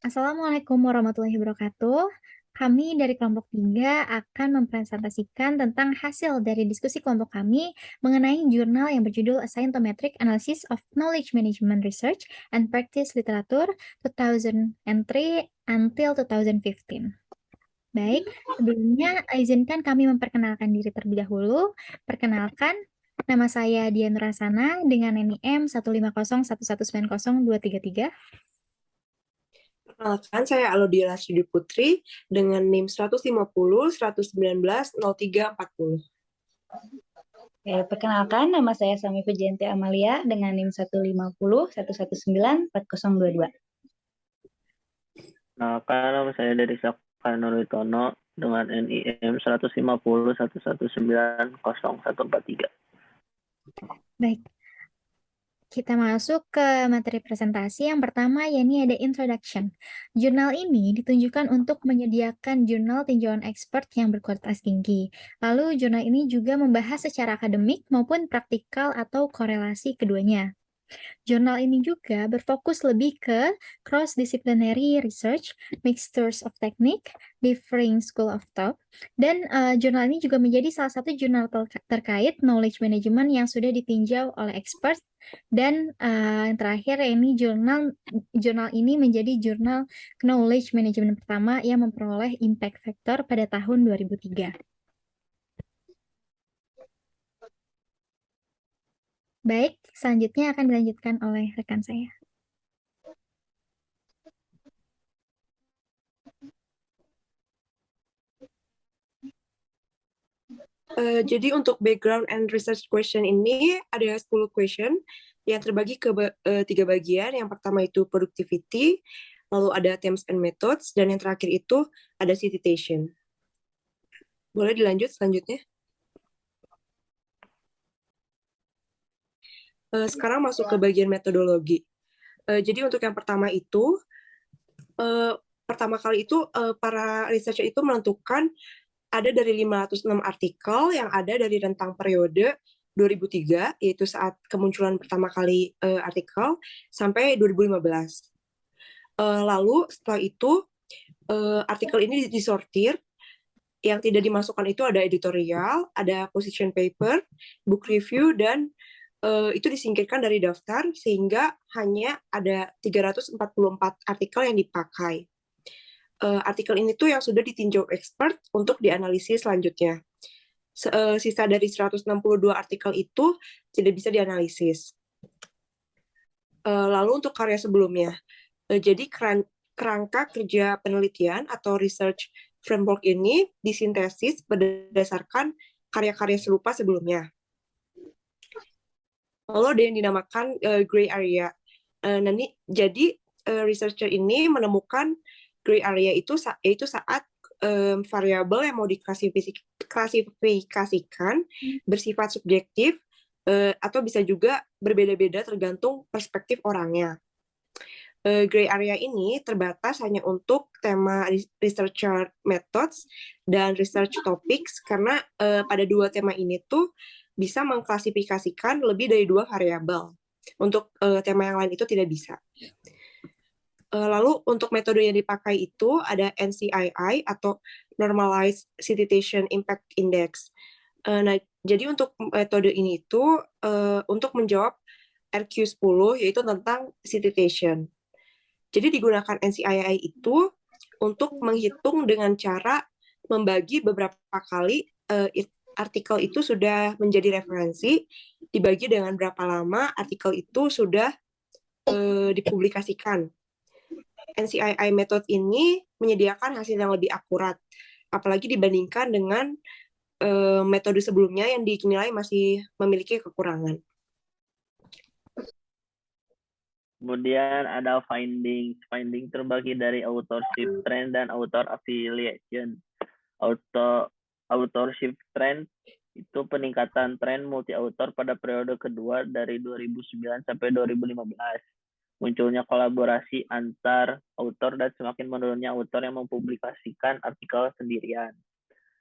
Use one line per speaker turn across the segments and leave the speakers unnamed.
Assalamualaikum warahmatullahi wabarakatuh. Kami dari kelompok 3 akan mempresentasikan tentang hasil dari diskusi kelompok kami mengenai jurnal yang berjudul A Scientometric Analysis of Knowledge Management Research and Practice Literature 2003 until 2015. Baik, sebelumnya izinkan kami memperkenalkan diri terlebih dahulu. Perkenalkan, nama saya Dian Nurasana dengan NIM 15011902333.
Perkenalkan, saya Alodia Lasudi Putri dengan NIM 150 119 0340.
Oke, perkenalkan, nama saya Sami Pujianti Amalia dengan NIM 150 119 4022.
Perkenalkan, nama saya Dedi Saka Nuritono dengan NIM 150 119 0143.
Baik, kita masuk ke materi presentasi. Yang pertama, yakni ada introduction. Jurnal ini ditunjukkan untuk menyediakan jurnal tinjauan expert yang berkualitas tinggi. Lalu, jurnal ini juga membahas secara akademik maupun praktikal atau korelasi keduanya. Jurnal ini juga berfokus lebih ke cross-disciplinary research, mixtures of technique, differing school of thought, dan jurnal ini juga menjadi salah satu jurnal terkait knowledge management yang sudah ditinjau oleh expert. Dan yang terakhir ini jurnal ini menjadi jurnal knowledge management pertama yang memperoleh impact factor pada tahun 2003. Baik, selanjutnya akan dilanjutkan oleh rekan saya.
Jadi untuk background and research question ini ada 10 question yang terbagi ke 3 bagian. Yang pertama itu productivity, lalu ada themes and methods, dan yang terakhir itu ada citation. Boleh dilanjut selanjutnya? Sekarang masuk ke bagian metodologi. Jadi untuk yang pertama itu, pertama kali itu para researcher itu menentukan ada dari 506 artikel yang ada dari rentang periode 2003, yaitu saat kemunculan pertama kali artikel, sampai 2015. Lalu setelah itu, artikel ini disortir, yang tidak dimasukkan itu ada editorial, ada position paper, book review, dan itu disingkirkan dari daftar, sehingga hanya ada 344 artikel yang dipakai. Artikel ini tuh yang sudah ditinjau expert untuk dianalisis selanjutnya. Sisa dari 162 artikel itu tidak bisa dianalisis. Lalu untuk karya sebelumnya, jadi kerangka kerja penelitian atau research framework ini disintesis berdasarkan karya-karya serupa sebelumnya. Lalu ada yang dinamakan gray area. Jadi researcher ini menemukan gray area itu yaitu saat variabel yang mau diklasifikasikan bersifat subjektif atau bisa juga berbeda-beda tergantung perspektif orangnya. Gray area ini terbatas hanya untuk tema researcher methods dan research topics, karena pada dua tema ini tuh bisa mengklasifikasikan lebih dari 2 variabel. Untuk tema yang lain itu tidak bisa. Lalu untuk metode yang dipakai itu ada NCII atau Normalized Citation Impact Index. Nah, jadi untuk metode ini itu untuk menjawab RQ10, yaitu tentang citation. Jadi digunakan NCII itu untuk menghitung dengan cara membagi beberapa kali artikel itu sudah menjadi referensi, dibagi dengan berapa lama artikel itu sudah dipublikasikan. NCII method ini menyediakan hasil yang lebih akurat, apalagi dibandingkan dengan metode sebelumnya yang dinilai masih memiliki kekurangan.
Kemudian ada finding terbagi dari authorship trend dan author affiliation. Authorship trend itu peningkatan tren multi-author pada periode kedua dari 2009 sampai 2015. Munculnya kolaborasi antar author dan semakin menurunnya author yang mempublikasikan artikel sendirian.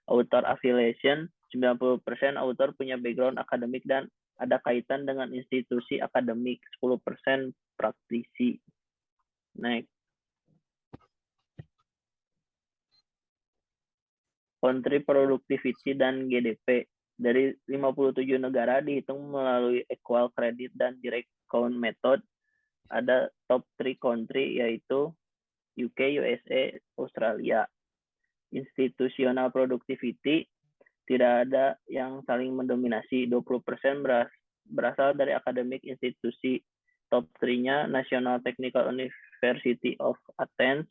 Author affiliation, 90% author punya background akademik dan ada kaitan dengan institusi akademik, 10% praktisi. Next. country productivity dan GDP. Dari 57 negara dihitung melalui equal credit dan direct count method. Ada top 3 country yaitu UK, USA, Australia. Institutional productivity tidak ada yang saling mendominasi. 20% berasal dari akademik institusi. Top 3-nya National Technical University of Athens,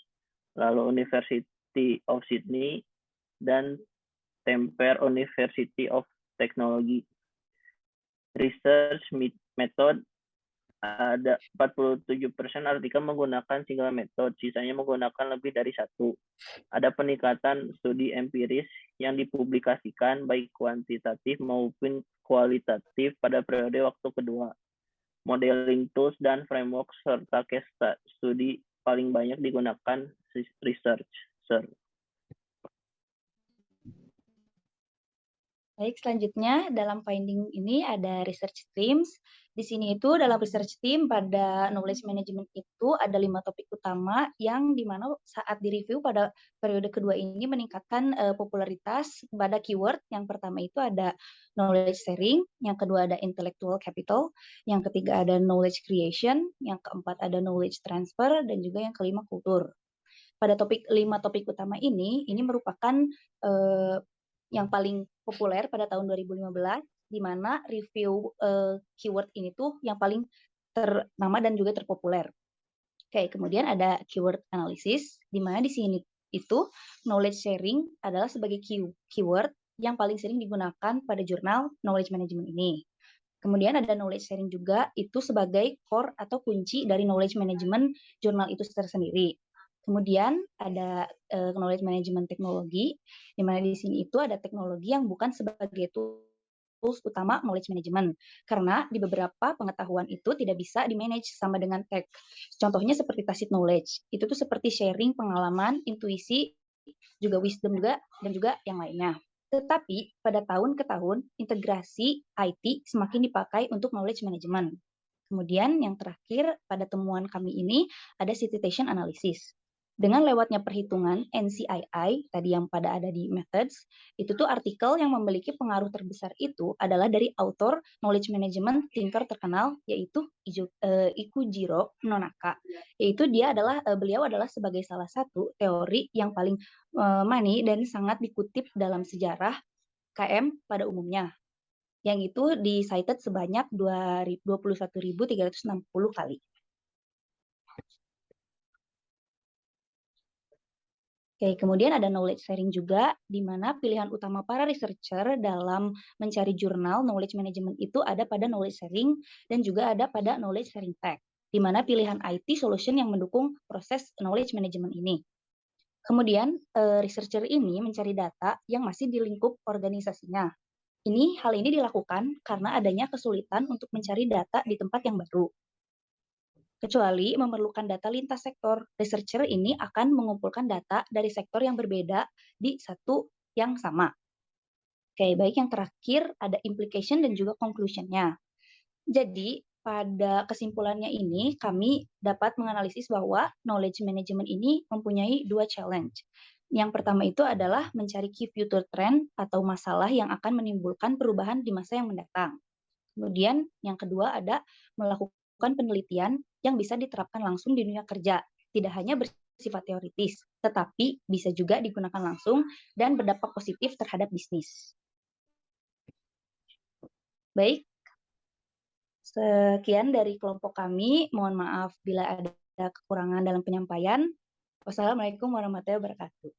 lalu University of Sydney, dan Tampere University of Technology. Research method ada 47% artikel menggunakan single method, sisanya menggunakan lebih dari satu. Ada peningkatan studi empiris yang dipublikasikan baik kuantitatif maupun kualitatif pada periode waktu kedua. Modeling tools dan framework serta case study paling banyak digunakan researcher.
Baik, selanjutnya dalam finding ini ada research themes. Di sini itu dalam research theme pada knowledge management itu ada 5 topik utama yang dimana saat direview pada periode kedua ini meningkatkan popularitas pada keyword. Yang pertama itu ada knowledge sharing, yang kedua ada intellectual capital, yang ketiga ada knowledge creation, yang keempat ada knowledge transfer, dan juga yang kelima kultur. Pada 5 topik utama ini merupakan yang paling populer pada tahun 2015, di mana review keyword ini tuh yang paling ternama dan juga terpopuler. Oke, kemudian ada keyword analysis, di mana di sini itu knowledge sharing adalah sebagai keyword yang paling sering digunakan pada jurnal knowledge management ini. Kemudian ada knowledge sharing juga itu sebagai core atau kunci dari knowledge management jurnal itu tersendiri. Kemudian ada knowledge management teknologi, di mana di sini itu ada teknologi yang bukan sebagai tools utama knowledge management, karena di beberapa pengetahuan itu tidak bisa di-manage sama dengan tech. Contohnya seperti tacit knowledge, itu tuh seperti sharing pengalaman, intuisi, juga wisdom juga, dan juga yang lainnya. Tetapi pada tahun ke tahun, integrasi IT semakin dipakai untuk knowledge management. Kemudian yang terakhir pada temuan kami ini ada citation analysis. Dengan lewatnya perhitungan NCII, tadi yang pada ada di methods, itu tuh artikel yang memiliki pengaruh terbesar itu adalah dari author knowledge management thinker terkenal, yaitu Ikujiro Nonaka. Yaitu beliau adalah sebagai salah satu teori yang paling money dan sangat dikutip dalam sejarah KM pada umumnya. Yang itu di-cited sebanyak 21.360 kali. Oke, kemudian ada knowledge sharing juga, di mana pilihan utama para researcher dalam mencari jurnal knowledge management itu ada pada knowledge sharing dan juga ada pada knowledge sharing tech, di mana pilihan IT solution yang mendukung proses knowledge management ini. Kemudian, researcher ini mencari data yang masih di lingkup organisasinya. Hal ini dilakukan karena adanya kesulitan untuk mencari data di tempat yang baru. Kecuali memerlukan data lintas sektor, researcher ini akan mengumpulkan data dari sektor yang berbeda di satu yang sama. Oke, baik, yang terakhir ada implication dan juga conclusion-nya. Jadi, pada kesimpulannya ini, kami dapat menganalisis bahwa knowledge management ini mempunyai 2 challenge. Yang pertama itu adalah mencari key future trend atau masalah yang akan menimbulkan perubahan di masa yang mendatang. Kemudian, yang kedua ada melakukan penelitian yang bisa diterapkan langsung di dunia kerja, tidak hanya bersifat teoritis, tetapi bisa juga digunakan langsung dan berdampak positif terhadap bisnis. Baik, sekian dari kelompok kami. Mohon maaf bila ada kekurangan dalam penyampaian. Wassalamualaikum warahmatullahi wabarakatuh.